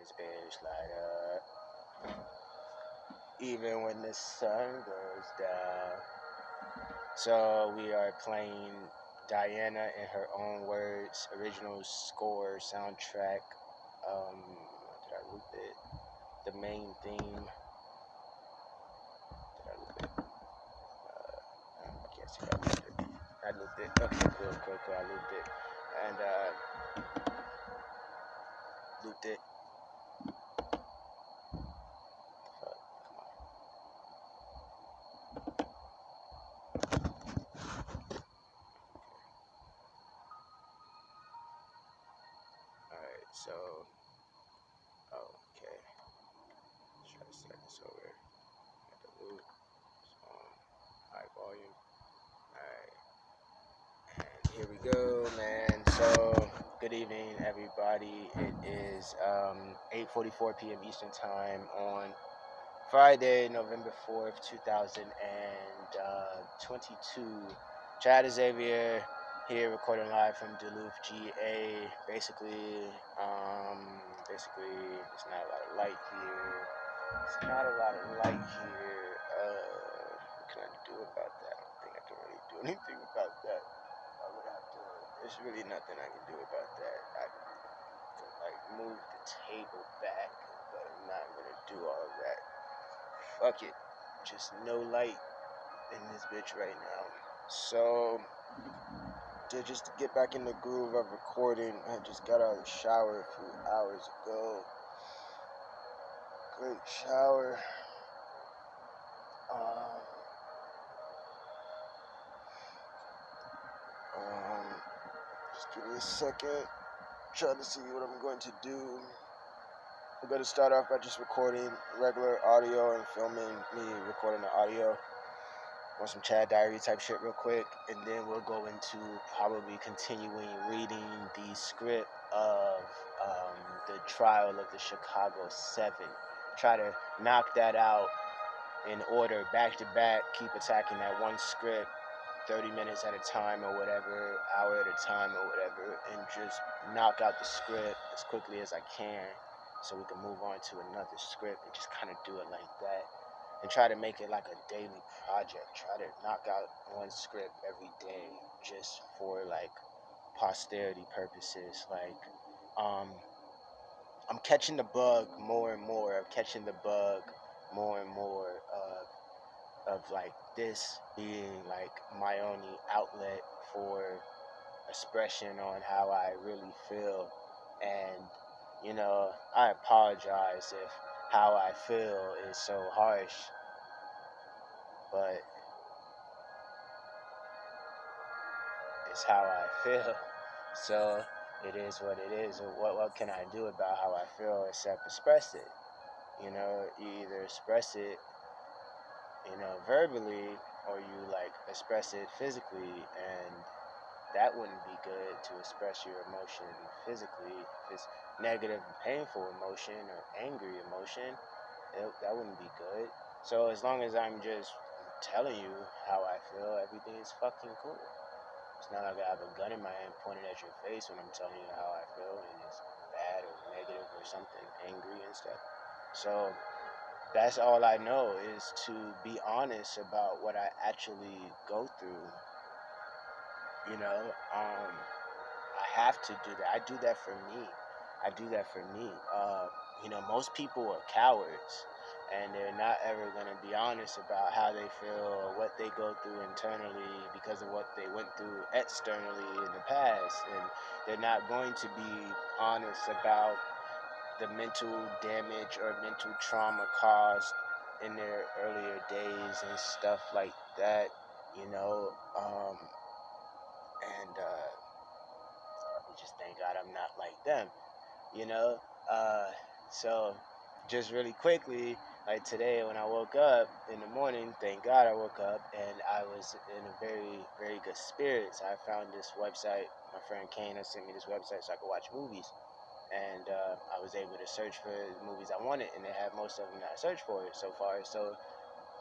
this bitch light up. Even when the sun goes down. So we are playing Diana in her own words, original score, soundtrack. Did I loop it? The main theme. Did I loop it? I can't see if I looped it. I looped it. Okay, cool. I looped it. And looped it. Fuck, come on. Alright, so. Oh, okay. Let's try to start this over. At the loop. It's on high volume. Alright. And here we go, man. So, good evening, everybody. It is 8:44 p.m. Eastern Time on Friday, November 4th, 2022. Chad Xavier here recording live from Duluth, GA. Basically, it's not a lot of light here. What can I do about that? I don't think I can really do anything about that. I would have to. There's really nothing I can do about that. I could move the table back, but I'm not gonna do all of that. Fuck it. Just no light in this bitch right now. So, just to get back in the groove of recording, I just got out of the shower a few hours ago. Great shower. Just give me a second. Trying to see what I'm going to do. I'm going to start off by just recording regular audio and filming me recording the audio on some Chad Diary type shit real quick, and then we'll go into probably continuing reading the script of the trial of the Chicago 7. Try to knock that out in order, back to back, keep attacking that one script 30 minutes at a time or whatever, hour at a time or whatever, and just knock out the script as quickly as I can so we can move on to another script and just kind of do it like that. And try to make it like a daily project. Try to knock out one script every day just for posterity purposes. I'm catching the bug more and more. I'm catching the bug more and more of this being my only outlet for expression on how I really feel. And I apologize if how I feel is so harsh, but it's how I feel. So it is what it is. What can I do about how I feel except express it? You either express it, verbally, or you express it physically, and that wouldn't be good to express your emotion physically. If it's negative and painful emotion or angry emotion, that wouldn't be good. So as long as I'm just telling you how I feel, everything is fucking cool. It's not like I have a gun in my hand pointed at your face when I'm telling you how I feel and it's bad or negative or something, angry and stuff. So that's all I know is to be honest about what I actually go through. I have to do that. I do that for me. Most people are cowards, and they're not ever going to be honest about how they feel or what they go through internally because of what they went through externally in the past. And they're not going to be honest about the mental damage or mental trauma caused in their earlier days and stuff like that, and just thank God I'm not like them, you know. So just really quickly, like today when I woke up in the morning, thank God I woke up and I was in a very, very good spirits. I found this website. My friend Kane has sent me this website so I could watch movies. And I was able to search for the movies I wanted, and they have most of them that I searched for so far. So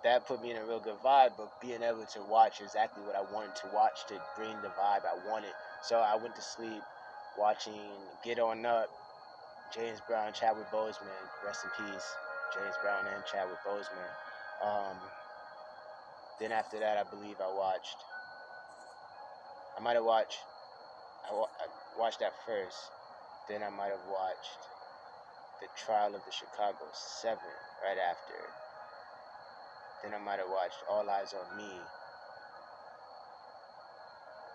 that put me in a real good vibe, but being able to watch exactly what I wanted to watch to bring the vibe I wanted. So I went to sleep watching Get On Up, James Brown, Chadwick Boseman, rest in peace, James Brown and Chadwick Boseman. Then after that, I believe I might have watched, I watched that first. Then I might have watched The Trial of the Chicago 7 right after. Then I might have watched All Eyes on Me.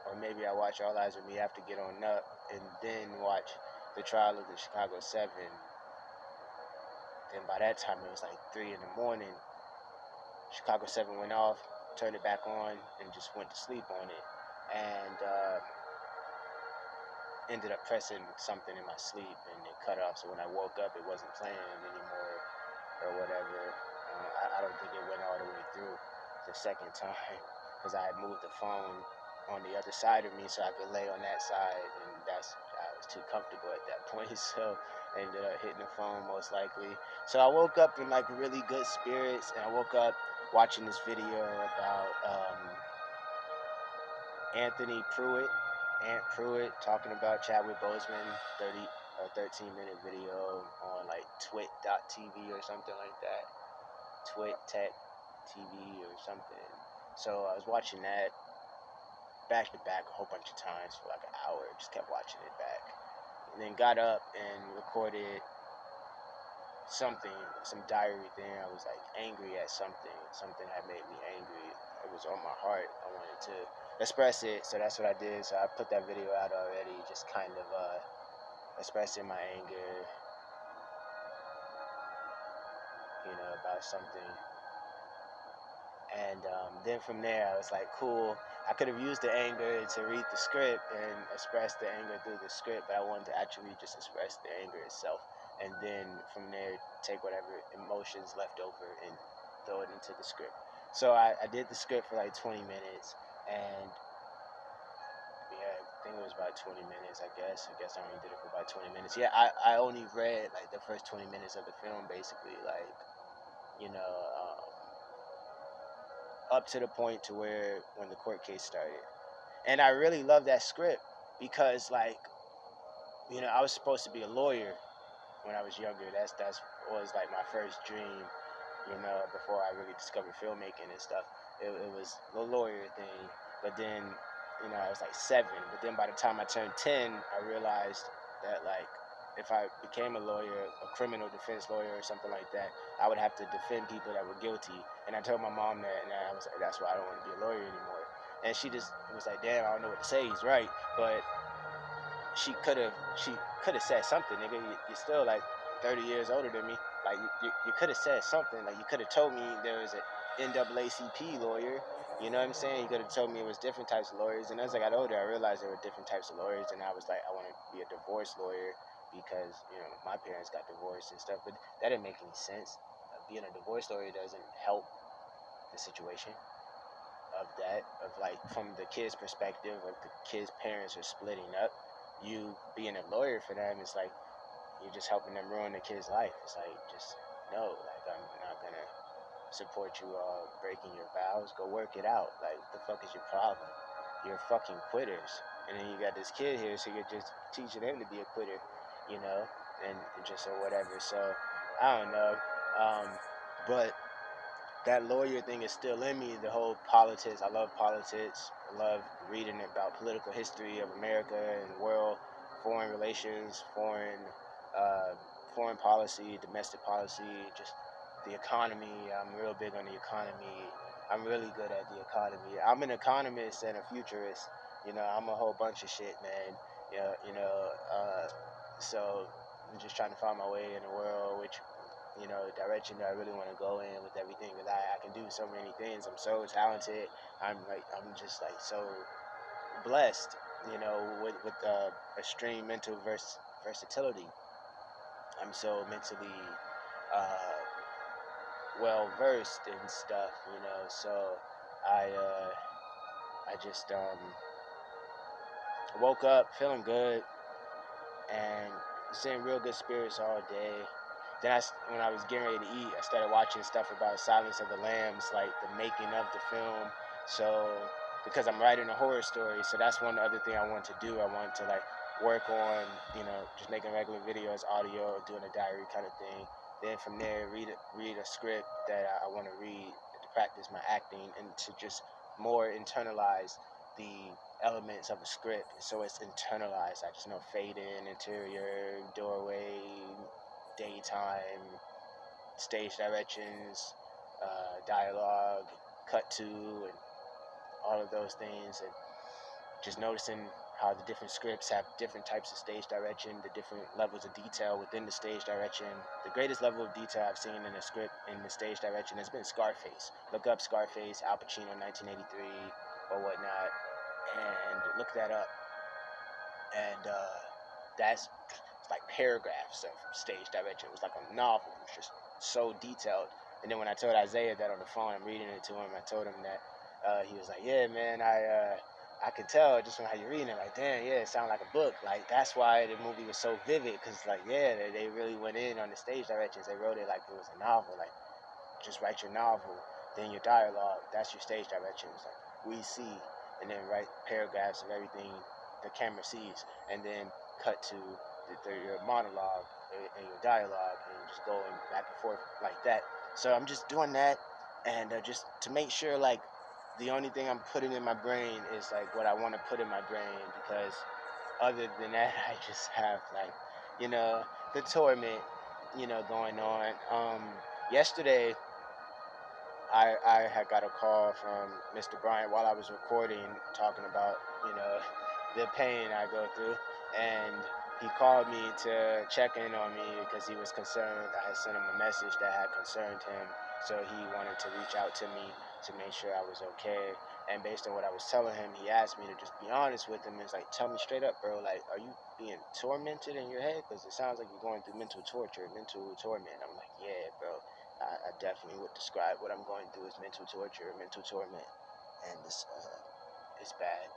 Or maybe I watched All Eyes on Me after Get On Up and then watch The Trial of the Chicago 7. Then by that time it was like 3 in the morning. Chicago 7 went off, turned it back on, and just went to sleep on it. And ended up pressing something in my sleep and it cut off. So when I woke up, it wasn't playing anymore or whatever. I don't think it went all the way through the second time because I had moved the phone on the other side of me so I could lay on that side, and I was too comfortable at that point, so I ended up hitting the phone most likely. So I woke up in like really good spirits, and I woke up watching this video about Anthony Pruitt, Ant Pruitt, talking about Chadwick Boseman, 13-minute video on like twit.tv or something like that. Twit Tech TV or something. So I was watching that back to back a whole bunch of times for like an hour, just kept watching it back. And then got up and recorded something, some diary thing. I was like angry at something had made me angry. It was on my heart. I wanted to express it, so that's what I did. So I put that video out already, just kind of expressing my anger, about something. And then from there, I was like, cool. I could have used the anger to read the script and express the anger through the script, but I wanted to actually just express the anger itself. And then from there, take whatever emotions left over and throw it into the script. So I did the script for like 20 minutes, and yeah, I think it was about 20 minutes, I guess. I only did it for about 20 minutes. Yeah, I only read like the first 20 minutes of the film, basically, like, up to the point to where when the court case started. And I really love that script because, like, I was supposed to be a lawyer when I was younger. That's was like my first dream, before I really discovered filmmaking and stuff. It was the lawyer thing. But then, I was like 7. But then by the time I turned 10, I realized that, like, if I became a lawyer, a criminal defense lawyer or something like that, I would have to defend people that were guilty. And I told my mom that, and I was like, that's why I don't want to be a lawyer anymore. And she just was like, damn, I don't know what to say. He's right. But she could have said something, nigga. You're still like 30 years older than me. Like, you could have said something. Like, you could have told me there was an NAACP lawyer. You know what I'm saying? You could have told me it was different types of lawyers. And as I got older, I realized there were different types of lawyers. And I was like, I want to be a divorce lawyer because, my parents got divorced and stuff. But that didn't make any sense. Being a divorce lawyer doesn't help the situation of that, of like from the kid's perspective, of the kid's parents are splitting up. You being a lawyer for them, it's like you're just helping them ruin the kid's life. It's like, just no, like, I'm not gonna support you breaking your vows. Go work it out. Like, what the fuck is your problem? You're fucking quitters. And then you got this kid here, so you're just teaching him to be a quitter, and just or whatever. So I don't know. But that lawyer thing is still in me. The whole politics. I love politics. I love reading about political history of America and the world, foreign relations, foreign policy, domestic policy, just the economy. I'm real big on the economy. I'm really good at the economy. I'm an economist and a futurist. I'm a whole bunch of shit, man. So I'm just trying to find my way in the world, which direction that I really want to go in with everything, because I can do so many things. I'm so talented. I'm just like so blessed, with extreme mental versatility. I'm so mentally uh, well versed and stuff, So I just woke up feeling good and was in real good spirits all day. Then when I was getting ready to eat, I started watching stuff about Silence of the Lambs, like the making of the film. So, because I'm writing a horror story, so that's one other thing I want to do. I want to, like, work on, just making regular videos, audio, doing a diary kind of thing. Then from there, read a script that I want to read to practice my acting and to just more internalize the elements of the script, so it's internalized. I just know fade in, interior, doorway, daytime, stage directions, dialogue, cut to, and all of those things, and just noticing how the different scripts have different types of stage direction, the different levels of detail within the stage direction. The greatest level of detail I've seen in a script in the stage direction has been Scarface. Look up Scarface, Al Pacino, 1983 or whatnot, and look that up. And that's like paragraphs of stage direction. It was like a novel. It was just so detailed. And then when I told Isaiah that on the phone, I'm reading it to him. I told him that he was like, "Yeah, man, I could tell just from how you're reading it. Like, damn, yeah, it sounded like a book. Like that's why the movie was so vivid. Cause like, yeah, they really went in on the stage directions. They wrote it like it was a novel. Like, just write your novel, then your dialogue. That's your stage directions. Like we see, and then write paragraphs of everything the camera sees, and then cut to your monologue and your dialogue, and just going back and forth like that. So I'm just doing that, and just to make sure like the only thing I'm putting in my brain is like what I want to put in my brain, because other than that, I just have like, you know, the torment, going on. Yesterday, I had got a call from Mr. Bryant while I was recording, talking about, you know, the pain I go through. And he called me to check in on me because he was concerned. I had sent him a message that had concerned him. So he wanted to reach out to me to make sure I was okay. And based on what I was telling him, he asked me to just be honest with him. It's like, tell me straight up, bro. Like, are you being tormented in your head? Because it sounds like you're going through mental torture, mental torment. I'm like, yeah, bro. I definitely would describe what I'm going through as mental torture, mental torment, and it's bad.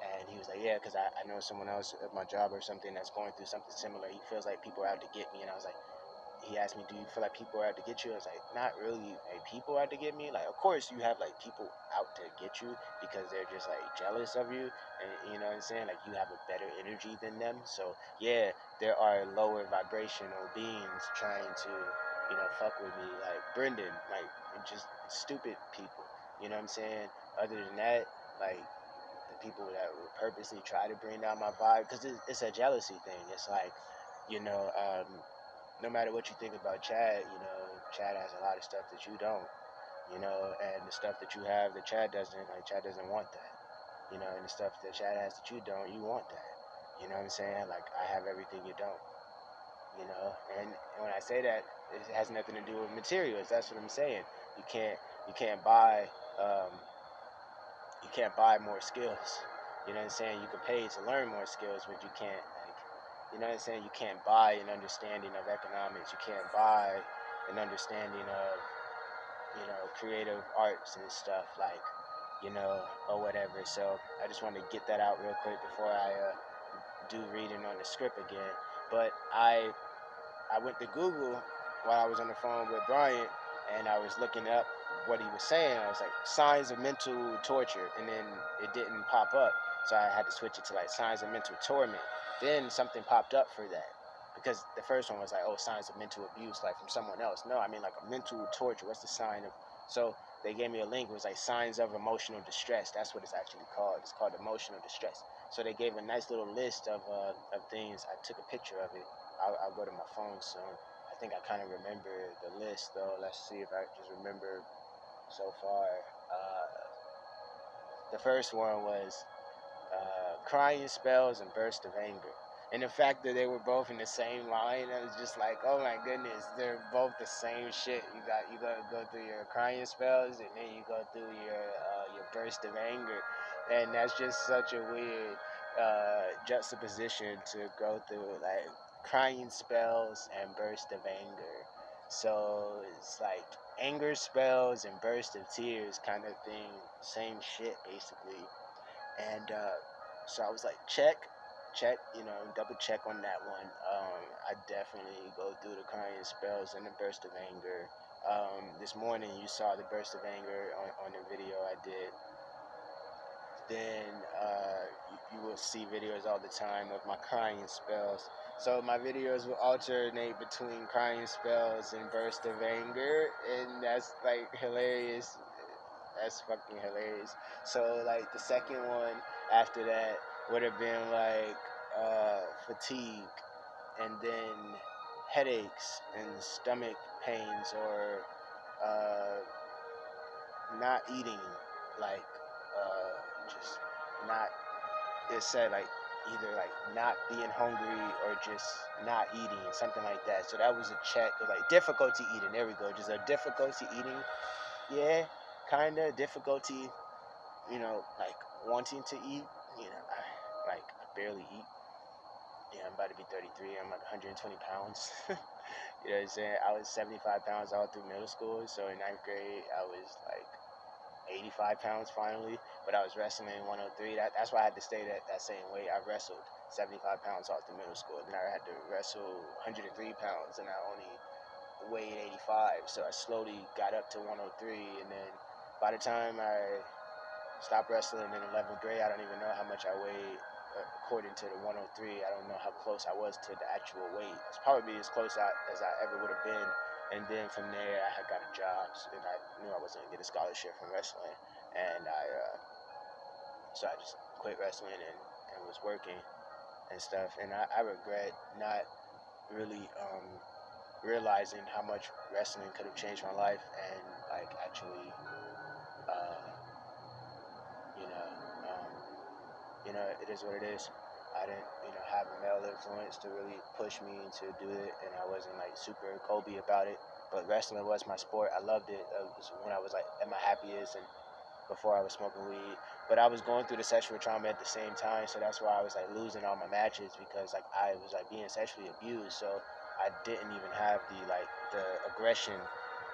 And he was like, yeah, because I know someone else at my job or something that's going through something similar. He feels like people are out to get me. And I was like, he asked me, do you feel like people are out to get you? I was like, not really. Like, people out to get me? Like, of course you have like people out to get you because they're just like jealous of you. And you know what I'm saying? Like, you have a better energy than them. So yeah, there are lower vibrational beings trying to, fuck with me. Like Brendan, like just stupid people. You know what I'm saying? Other than that, like the people that would purposely try to bring down my vibe, because it's a jealousy thing. It's like, you know, no matter what you think about Chad, Chad has a lot of stuff that you don't, and the stuff that you have that Chad doesn't, like Chad doesn't want that, and the stuff that Chad has that you don't, you want that. You know what I'm saying? Like I have everything you don't, and when I say that, it has nothing to do with materials. That's what I'm saying. You can't you can't buy um, you can't buy more skills. You know what I'm saying? You can pay to learn more skills, but you can't you know what I'm saying? You can't buy an understanding of economics. You can't buy an understanding of, creative arts and stuff like, or whatever. So I just wanted to get that out real quick before I do reading on the script again. But I went to Google while I was on the phone with Bryant, and I was looking up what he was saying. I was like, signs of mental torture, and then it didn't pop up. So I had to switch it to like signs of mental torment. Then something popped up for that. Because the first one was like, oh, signs of mental abuse, like from someone else. No, I mean like a mental torture. What's the sign of? So they gave me a link. It was like signs of emotional distress. That's what it's actually called. It's called emotional distress. So they gave a nice little list of things. I took a picture of it. I'll go to my phone soon. I think I kind of remember the list though. Let's see if I just remember so far. The first one was crying spells and bursts of anger. And the fact that they were both in the same line, I was just like, oh my goodness, they're both the same shit. You gotta go through your crying spells, and then you go through your burst of anger, and that's just such a weird juxtaposition to go through, like crying spells and burst of anger. So it's like anger spells and burst of tears kind of thing, same shit basically. And so I was like, check, double check on that one. I definitely go through the crying spells and the burst of anger. This morning you saw the burst of anger on the video I did. then you will see videos all the time of my crying spells. So my videos will alternate between crying spells and burst of anger, and that's like hilarious. That's fucking hilarious. So like the second one after that would have been like fatigue, and then headaches and stomach pains, or uh, not eating, like just not. It said like either like not being hungry or just not eating, something like that. So that was a check. It was like difficulty eating. There we go. Just a difficulty eating. Yeah, kind of difficulty. Like wanting to eat. I barely eat. Yeah, I'm about to be 33. I'm like 120 pounds. You know what I'm saying? I was 75 pounds all through middle school. So in ninth grade, I was like 85 pounds finally, but I was wrestling 103. That's why I had to stay that same weight. I wrestled 75 pounds all through middle school. Then I had to wrestle 103 pounds, and I only weighed 85. So I slowly got up to 103, and then by the time I stopped wrestling in 11th grade, I don't even know how much I weighed. According to the 103, I don't know how close I was to the actual weight. It's probably as close as I ever would have been. And then from there, I had got a job, and I knew I wasn't gonna get a scholarship from wrestling. And so I just quit wrestling and was working and stuff. And I regret not really realizing how much wrestling could have changed my life, and like actually, uh, you know, um, it is what it is. I didn't, have a male influence to really push me to do it, and I wasn't like super Kobe about it. But wrestling was my sport. I loved it. It was when I was like at my happiest, and before I was smoking weed. But I was going through the sexual trauma at the same time, so that's why I was like losing all my matches, because like I was like being sexually abused. So I didn't even have the aggression,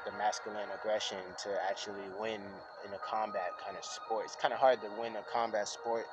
the masculine aggression to actually win in a combat kind of sport. It's kind of hard to win a combat sport